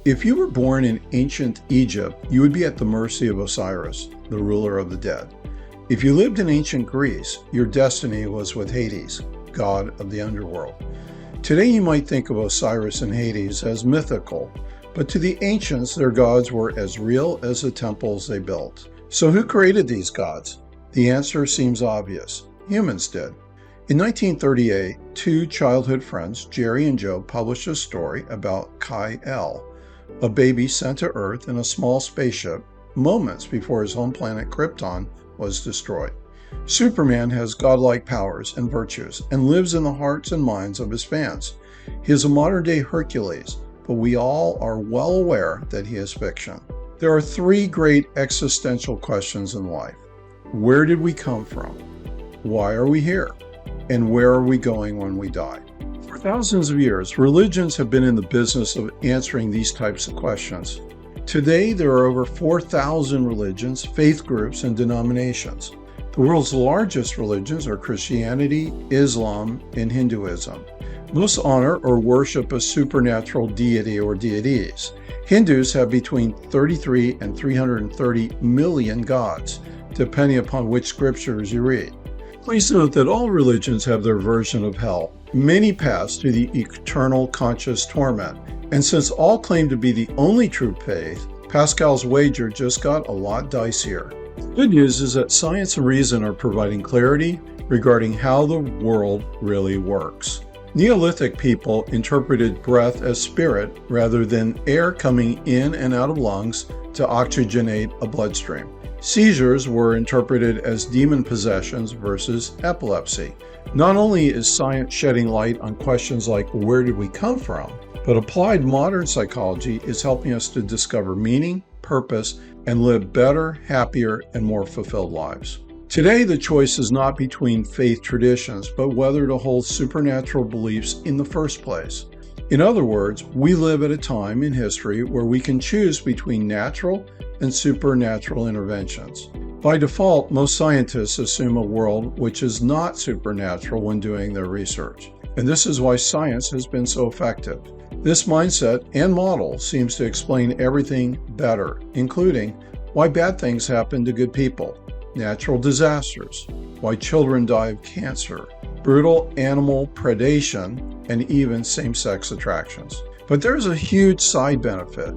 If you were born in ancient Egypt, you would be at the mercy of Osiris, the ruler of the dead. If you lived in ancient Greece, your destiny was with Hades, god of the underworld. Today you might think of Osiris and Hades as mythical, but to the ancients their gods were as real as the temples they built. So who created these gods? The answer seems obvious. Humans did. In 1938, two childhood friends, Jerry and Joe, published a story about Kal-El, a baby sent to Earth in a small spaceship moments before his home planet Krypton was destroyed. Superman has godlike powers and virtues and lives in the hearts and minds of his fans. He is a modern-day Hercules, but we all are well aware that he is fiction. There are three great existential questions in life. Where did we come from? Why are we here? And where are we going when we die? For thousands of years, religions have been in the business of answering these types of questions. Today, there are over 4,000 religions, faith groups, and denominations. The world's largest religions are Christianity, Islam, and Hinduism. Most honor or worship a supernatural deity or deities. Hindus have between 33 and 330 million gods, depending upon which scriptures you read. Please note that all religions have their version of hell. Many pass to the eternal conscious torment. And since all claim to be the only true faith, Pascal's wager just got a lot dicier. Good news is that science and reason are providing clarity regarding how the world really works. Neolithic people interpreted breath as spirit rather than air coming in and out of lungs to oxygenate a bloodstream. Seizures were interpreted as demon possessions versus epilepsy. Not only is science shedding light on questions like where did we come from, but applied modern psychology is helping us to discover meaning, purpose, and live better, happier, and more fulfilled lives. Today, the choice is not between faith traditions, but whether to hold supernatural beliefs in the first place. In other words, we live at a time in history where we can choose between natural and supernatural interventions. By default, most scientists assume a world which is not supernatural when doing their research. And this is why science has been so effective. This mindset and model seems to explain everything better, including why bad things happen to good people, natural disasters, why children die of cancer, brutal animal predation, and even same-sex attractions. But there's a huge side benefit.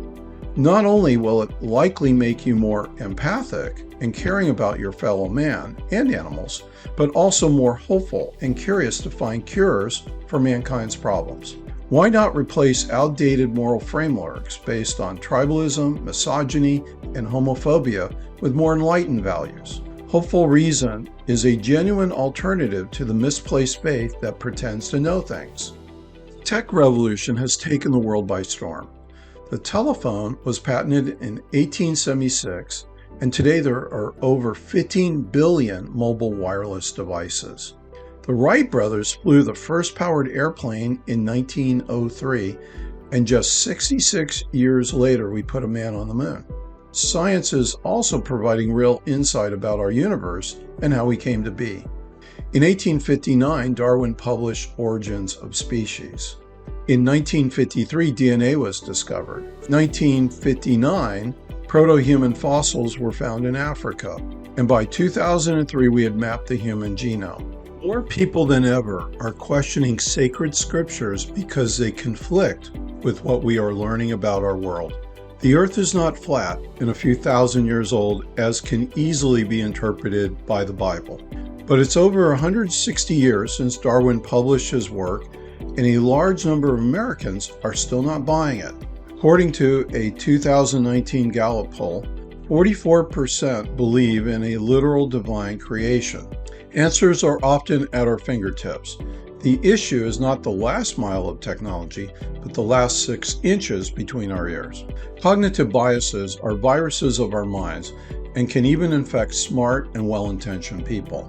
Not only will it likely make you more empathic and caring about your fellow man and animals, but also more hopeful and curious to find cures for mankind's problems. Why not replace outdated moral frameworks based on tribalism, misogyny, and homophobia with more enlightened values? Hopeful reason is a genuine alternative to the misplaced faith that pretends to know things. The tech revolution has taken the world by storm. The telephone was patented in 1876, and today there are over 15 billion mobile wireless devices. The Wright brothers flew the first powered airplane in 1903, and just 66 years later we put a man on the moon. Science is also providing real insight about our universe and how we came to be. In 1859, Darwin published Origins of Species. In 1953, DNA was discovered. 1959, proto-human fossils were found in Africa. And by 2003, we had mapped the human genome. More people than ever are questioning sacred scriptures because they conflict with what we are learning about our world. The earth is not flat and a few thousand years old, as can easily be interpreted by the Bible. But it's over 160 years since Darwin published his work, and a large number of Americans are still not buying it. According to a 2019 Gallup poll, 44% believe in a literal divine creation. Answers are often at our fingertips. The issue is not the last mile of technology, but the last 6 inches between our ears. Cognitive biases are viruses of our minds and can even infect smart and well-intentioned people.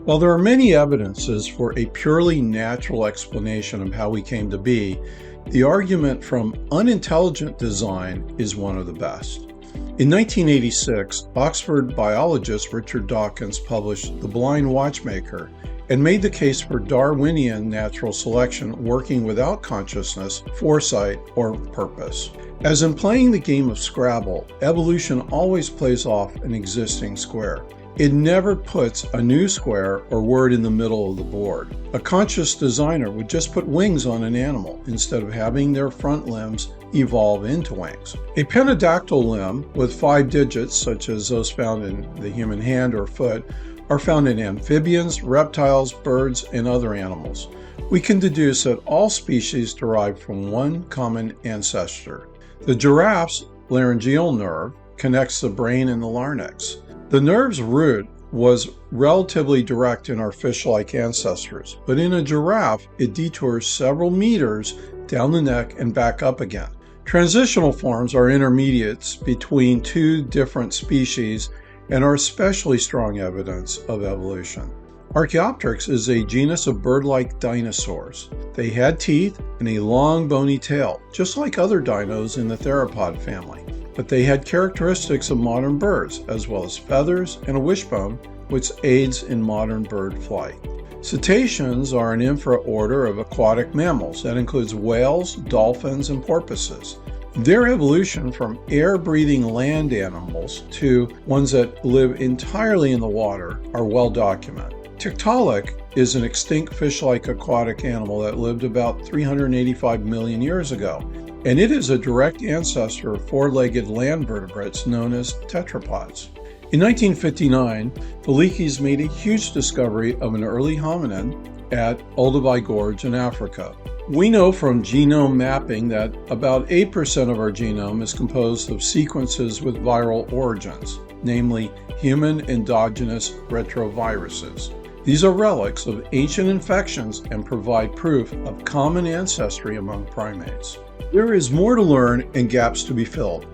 While there are many evidences for a purely natural explanation of how we came to be, the argument from unintelligent design is one of the best. In 1986, Oxford biologist Richard Dawkins published The Blind Watchmaker and made the case for Darwinian natural selection working without consciousness, foresight, or purpose. As in playing the game of Scrabble, evolution always plays off an existing square. It never puts a new square or word in the middle of the board. A conscious designer would just put wings on an animal instead of having their front limbs evolve into wings. A pentadactyl limb with 5 digits, such as those found in the human hand or foot, are found in amphibians, reptiles, birds, and other animals. We can deduce that all species derive from one common ancestor. The giraffe's laryngeal nerve connects the brain and the larynx. The nerve's root was relatively direct in our fish-like ancestors, but in a giraffe, it detours several meters down the neck and back up again. Transitional forms are intermediates between two different species and are especially strong evidence of evolution. Archaeopteryx is a genus of bird-like dinosaurs. They had teeth and a long bony tail, just like other dinos in the theropod family. But they had characteristics of modern birds, as well as feathers and a wishbone, which aids in modern bird flight. Cetaceans are an infraorder of aquatic mammals that includes whales, dolphins, and porpoises. Their evolution from air-breathing land animals to ones that live entirely in the water are well documented. Tiktaalik is an extinct fish-like aquatic animal that lived about 385 million years ago, and it is a direct ancestor of four-legged land vertebrates known as tetrapods. In 1959, the Leakeys made a huge discovery of an early hominin at Olduvai Gorge in Africa. We know from genome mapping that about 8% of our genome is composed of sequences with viral origins, namely human endogenous retroviruses. These are relics of ancient infections and provide proof of common ancestry among primates. There is more to learn and gaps to be filled.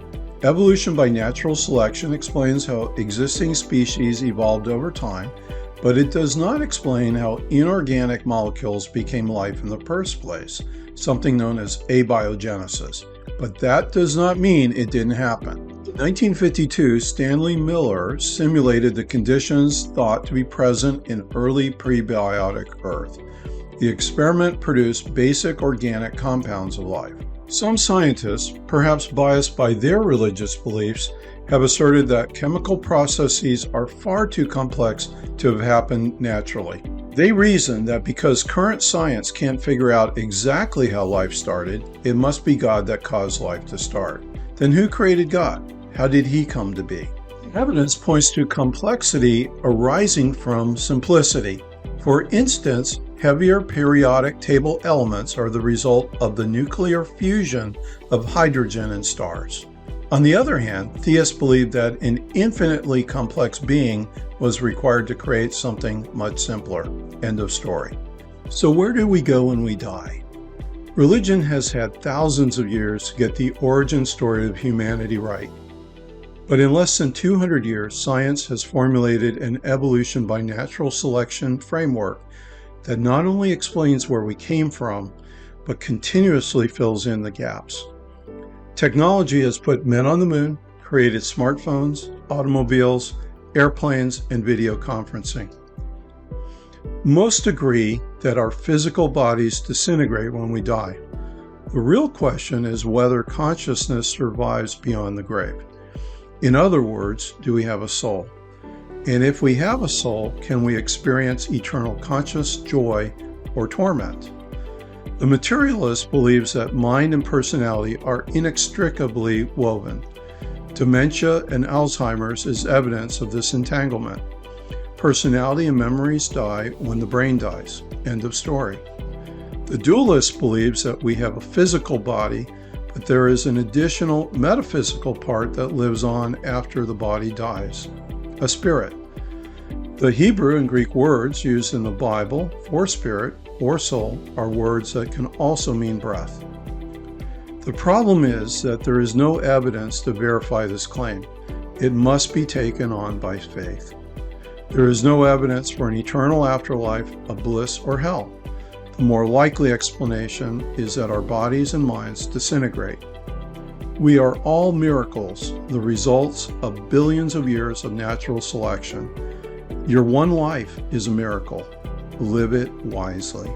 Evolution by natural selection explains how existing species evolved over time, but it does not explain how inorganic molecules became life in the first place, something known as abiogenesis. But that does not mean it didn't happen. In 1952, Stanley Miller simulated the conditions thought to be present in early prebiotic Earth. The experiment produced basic organic compounds of life. Some scientists, perhaps biased by their religious beliefs, have asserted that chemical processes are far too complex to have happened naturally. They reason that because current science can't figure out exactly how life started, it must be God that caused life to start. Then who created God? How did he come to be? Evidence points to complexity arising from simplicity. For instance, heavier periodic table elements are the result of the nuclear fusion of hydrogen in stars. On the other hand, theists believe that an infinitely complex being was required to create something much simpler. End of story. So where do we go when we die? Religion has had thousands of years to get the origin story of humanity right. But in less than 200 years, science has formulated an evolution by natural selection framework that not only explains where we came from, but continuously fills in the gaps. Technology has put men on the moon, created smartphones, automobiles, airplanes, and video conferencing. Most agree that our physical bodies disintegrate when we die. The real question is whether consciousness survives beyond the grave. In other words, do we have a soul? And if we have a soul, can we experience eternal conscious joy or torment? The materialist believes that mind and personality are inextricably woven. Dementia and Alzheimer's is evidence of this entanglement. Personality and memories die when the brain dies. End of story. The dualist believes that we have a physical body, but there is an additional metaphysical part that lives on after the body dies, a spirit. The Hebrew and Greek words used in the Bible for spirit or soul are words that can also mean breath. The problem is that there is no evidence to verify this claim. It must be taken on by faith. There is no evidence for an eternal afterlife of bliss or hell. The more likely explanation is that our bodies and minds disintegrate. We are all miracles, the results of billions of years of natural selection. Your one life is a miracle. Live it wisely.